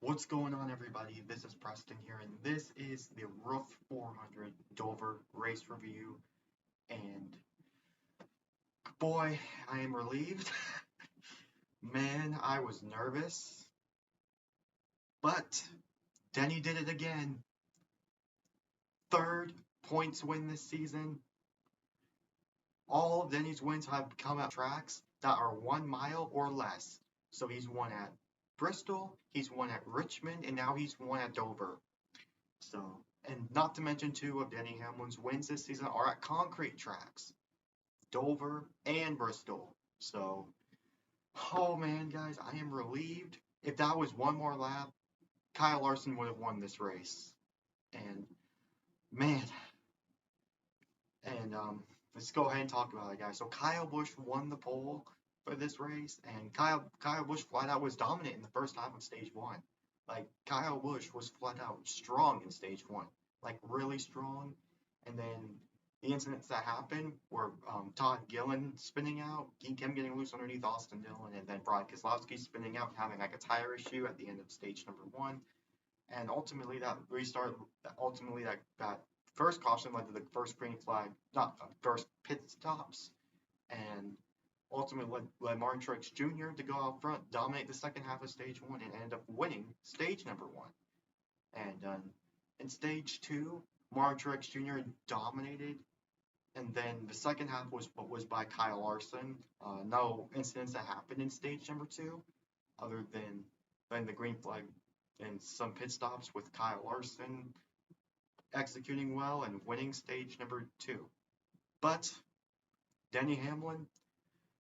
What's going on, everybody? This is Preston here, and this is the Würth 400 Dover race review. And boy, I am relieved. Man, I was nervous, but Denny did it again. Third points win this season. All of Denny's wins have come at tracks that are 1 mile or less. So he's won at Bristol, he's won at Richmond, and now he's won at Dover. So, and not to mention two of Denny Hamlin's wins this season are at concrete tracks, Dover and Bristol. So, oh man, guys, I am relieved. If that was one more lap, Kyle Larson would have won this race. And man, and let's go ahead and talk about it, guys. So Kyle Busch won the pole for this race, and Kyle Busch flat out was dominant in the first half of stage one. Like Kyle Busch was flat out strong in stage one, like really strong. And then the incidents that happened were Todd Gillen spinning out, him getting loose underneath Austin Dillon, and then Brad Keselowski spinning out, having like a tire issue at the end of stage number one. And ultimately, that restart, ultimately that first caution led to the first green flag, not first pit stops, and ultimately led Martin Truex Jr. to go out front, dominate the second half of stage one, and end up winning stage number one. And in stage two, Martin Truex Jr. dominated, and then the second half was by Kyle Larson. No incidents that happened in stage number two, other than the green flag and some pit stops with Kyle Larson executing well and winning stage number two. But Denny Hamlin,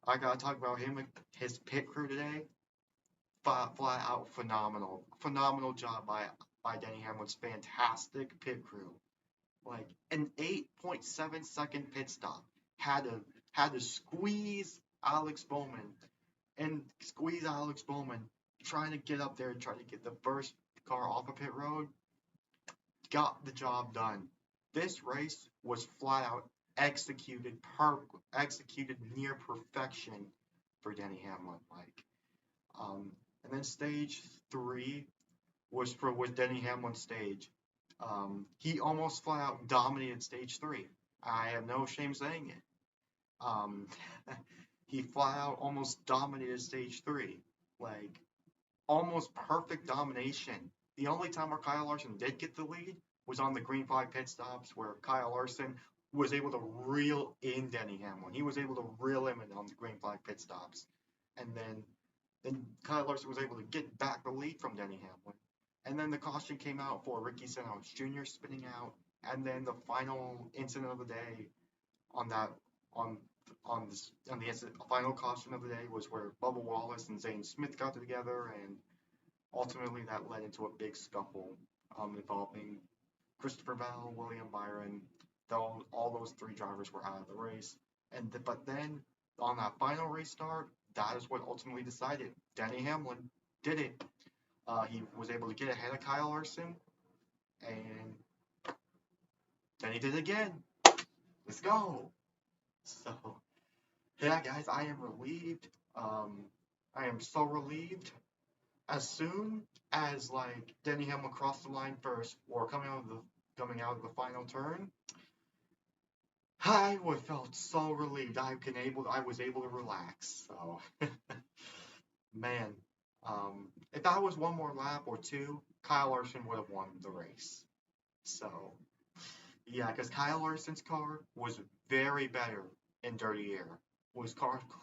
I gotta talk about him, his pit crew today. Flat out phenomenal job by Denny Hamlin's fantastic pit crew. Like an 8.7 second pit stop had to squeeze Alex Bowman trying to get up there and try to get the first car off of pit road. Got the job done. This race was flat out executed near perfection for Denny Hamlin. And then stage three was Denny Hamlin's stage. He almost flat out dominated stage three. I have no shame saying it. Um, he flat out almost dominated stage three. Like almost perfect domination. The only time where Kyle Larson did get the lead was on the green flag pit stops, where Kyle Larson was able to reel in Denny Hamlin. He was able to reel him in on the green flag pit stops, and then Kyle Larson was able to get back the lead from Denny Hamlin. And then the caution came out for Ricky Stenhouse Jr. spinning out, and then the final incident of the day on that on the final caution of the day was where Bubba Wallace and Zane Smith got together, and ultimately that led into a big scuffle involving Christopher Bell, William Byron. All those three drivers were out of the race, but then on that final restart, that is what ultimately decided. Denny Hamlin did it. He was able to get ahead of Kyle Larson, and then he did it again. Let's go. So, yeah, guys, I am relieved. I am so relieved. As soon as like Denny Hamlin crossed the line first, or coming out of the final turn, I would felt so relieved. I was able to relax. So, man, if that was one more lap or two, Kyle Larson would have won the race. So, yeah, because Kyle Larson's car was very better in dirty air.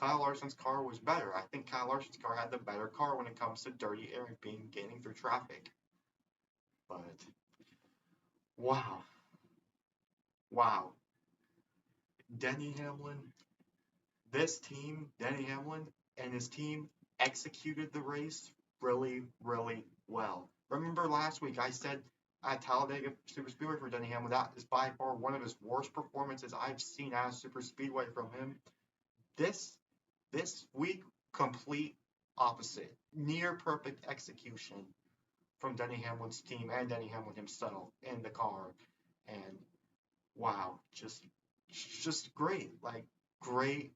Kyle Larson's car was better. I think Kyle Larson's car had the better car when it comes to dirty air and getting through traffic. But wow, wow, Denny Hamlin, Denny Hamlin and his team executed the race really, really well. Remember last week I said at Talladega Super Speedway for Denny Hamlin, that is by far one of his worst performances I've seen at a Super Speedway from him. This week, complete opposite. Near perfect execution from Denny Hamlin's team and Denny Hamlin himself in the car. And wow, just great. Like great.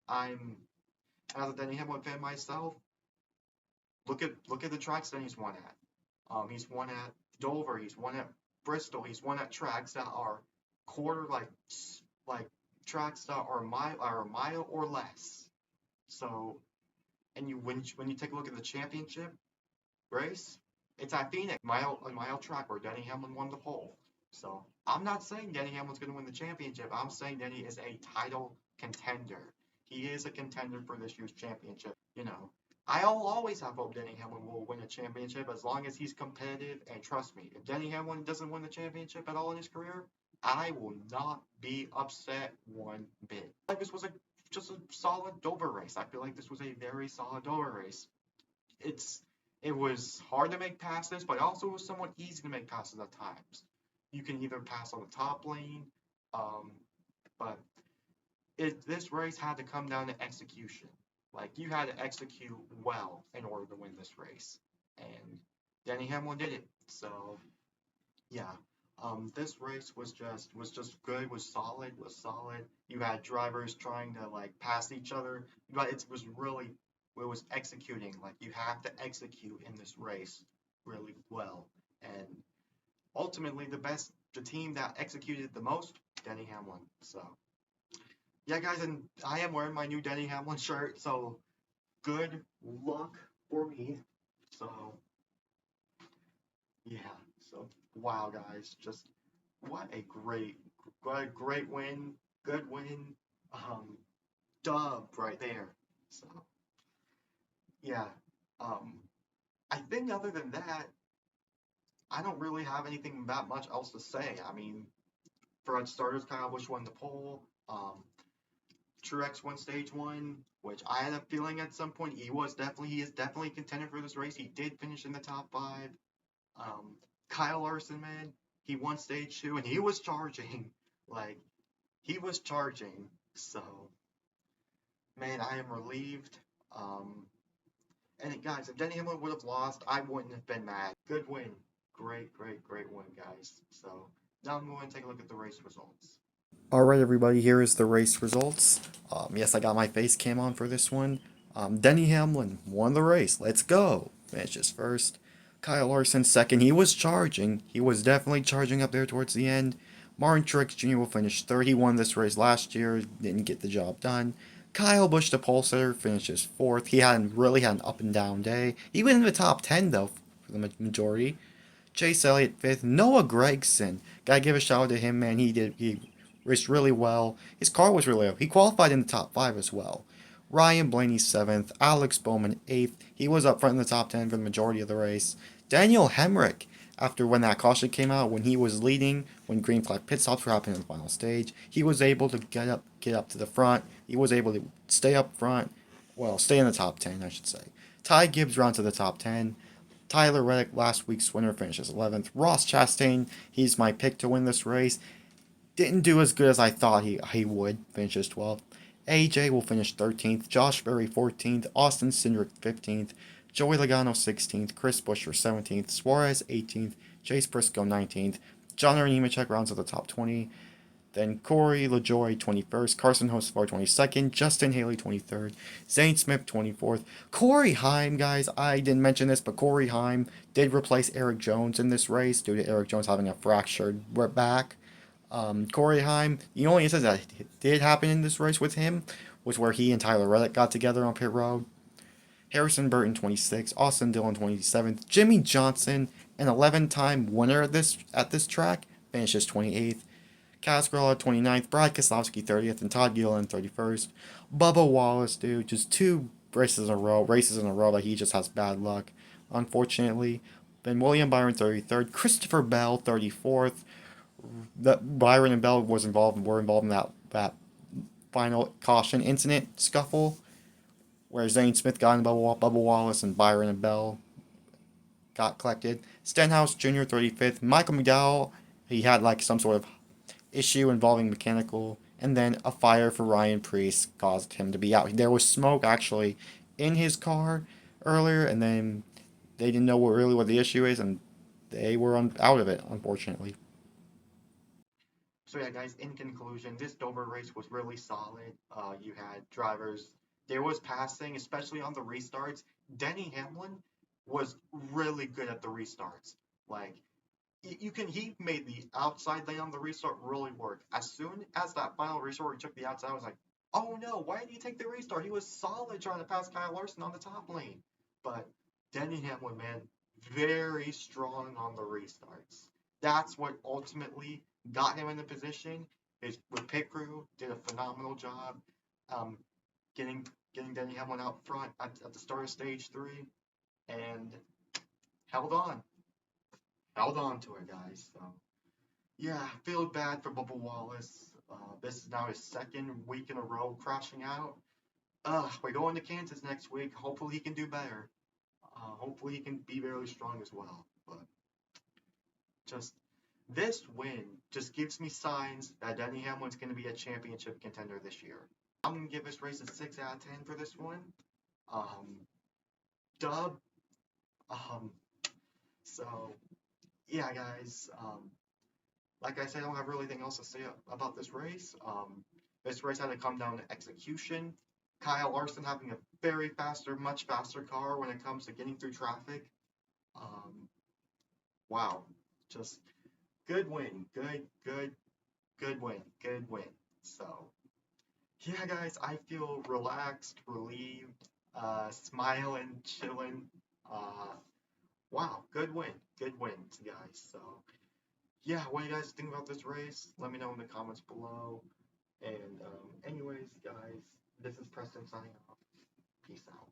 I'm as a Denny Hamlin fan myself, look at the tracks that he's won at. He's won at Dover. He's won at Bristol. He's won at tracks that are quarter like tracks that are a mile or less. So, and when you take a look at the championship race, it's at Phoenix, a mile track where Denny Hamlin won the pole. So I'm not saying Denny Hamlin's going to win the championship. I'm saying Denny is a title contender. He is a contender for this year's championship. You know, I'll always have hope Denny Hamlin will win a championship as long as he's competitive. And trust me, if Denny Hamlin doesn't win the championship at all in his career, I will not be upset one bit. Like this was just a solid Dover race. I feel like this was a very solid Dover race. It's it was hard to make passes, but also it was somewhat easy to make passes at times. You can either pass on the top lane, um, but this race had to come down to execution. Like you had to execute well in order to win this race, and Denny Hamlin did it. So yeah, this race was just good, was solid. You had drivers trying to like pass each other, but it was executing. Like you have to execute in this race really well, and ultimately the team that executed the most, Denny Hamlin. So yeah, guys, and I am wearing my new Denny Hamlin shirt. So good luck for me. So yeah, so wow, guys, just what a great win, good win, um, dub right there. So yeah, um, I think other than that, I don't really have anything that much else to say. I mean, for starters, Kyle Busch won the pole. Truex won stage one, which I had a feeling at some point he is definitely a contender for this race. He did finish in the top five. Um, Kyle Larson, man, he won stage two and he was charging. Like, he was charging. So, man, I am relieved. Um, and guys, if Denny Hamlin would have lost, I wouldn't have been mad. Good win. Great win, guys. So, now I'm going to take a look at the race results. Alright, everybody, here is the race results. Yes, I got my face cam on for this one. Denny Hamlin won the race. Let's go. Finishes first. Kyle Larson second. He was charging. He was definitely charging up there towards the end. Martin Truex Jr. will finish third. He won this race last year. Didn't get the job done. Kyle Busch, the pole sitter, finishes fourth. He hadn't really had an up and down day. He went in the top 10, though, for the majority. Chase Elliott fifth. Noah Gragson. Gotta give a shout out to him, man. He raced really well. His car was really well. He qualified in the top five as well. Ryan Blaney seventh. Alex Bowman eighth. He was up front in the top 10 for the majority of the race. Daniel Hemrick, after when that caution came out, when he was leading, when green flag pit stops were happening in the final stage, he was able to get up to the front. He was able to stay up front. Well, stay in the top 10, I should say. Ty Gibbs round to the top 10. Tyler Reddick, last week's winner, finishes 11th. Ross Chastain, he's my pick to win this race. Didn't do as good as I thought he would, finishes 12th. AJ will finish 13th. Josh Berry 14th. Austin Cindric 15th. Joey Logano 16th. Chris Buescher 17th. Suarez 18th. Chase Briscoe 19th. John Nemechek rounds at the top 20. Then Corey LaJoy 21st, Carson Hocevar 22nd, Justin Haley 23rd, Zane Smith 24th. Corey Heim, guys, I didn't mention this, but Corey Heim did replace Eric Jones in this race due to Eric Jones having a fractured back. Corey Heim, the only instance that did happen in this race with him was where he and Tyler Reddick got together on pit road. Harrison Burton 26th, Austin Dillon 27th, Jimmy Johnson, an 11-time winner at this track, finishes 28th. Cascarella 29th, Brad Keselowski 30th, and Todd Gilliland 31st. Bubba Wallace, dude, just two races in a row that he just has bad luck, unfortunately. Then William Byron 33rd, Christopher Bell 34th. Byron and Bell were involved in that final caution incident scuffle, where Zane Smith got in Bubba Wallace and Byron and Bell got collected. Stenhouse Jr. 35th, Michael McDowell, he had like some sort of issue involving mechanical, and then a fire for Ryan Preece caused him to be out. There was smoke actually in his car earlier, and then they didn't know what the issue is, and they were out of it, unfortunately. So yeah, guys, in conclusion, this Dover race was really solid. You had drivers, there was passing, especially on the restarts. Denny Hamlin, was really good at the restarts. Like he made the outside lane on the restart really work. As soon as that final restart, he took the outside. I was like, oh no, why did he take the restart? He was solid trying to pass Kyle Larson on the top lane. But Denny Hamlin, man, very strong on the restarts. That's what ultimately got him in the position. His with pit crew did a phenomenal job, um, getting Denny Hamlin out front at the start of stage three, and held on, held on to it, guys. So yeah, I feel bad for Bubba Wallace. This is now his second week in a row crashing out. We're going to Kansas next week. Hopefully he can do better. Hopefully he can be very strong as well. But just this win just gives me signs that Denny Hamlin's going to be a championship contender this year. I'm going to give this race a 6 out of 10 for this one. Dub. Um, so, yeah, guys. Like I said, I don't have really anything else to say about this race. This race had to come down to execution. Kyle Larson having a very faster, much faster car when it comes to getting through traffic. Um, wow, just good win, good win, good win. So yeah, guys, I feel relaxed, relieved, smiling, chilling. Uh, wow, good win, guys. So yeah, what do you guys think about this race? Let me know in the comments below. And anyways, guys, this is Preston signing off. Peace out.